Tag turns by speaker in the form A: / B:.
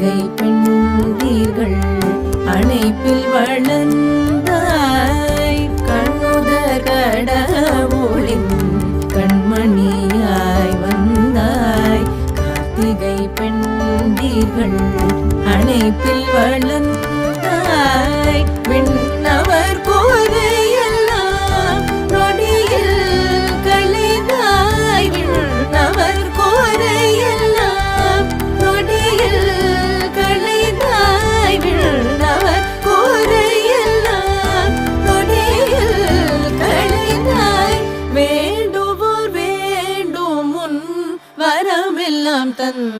A: கார்த்திகை பெண்டீர்கள் அணைப்பில் வளர்ந்தாய் கண்ணுதர் கடவுளின் கண்மணியாய் வந்தாய் கார்த்திகை பெண்டீர்கள் அணைப்பில் வளர்ந்தாய் விண்ணவர் கோரை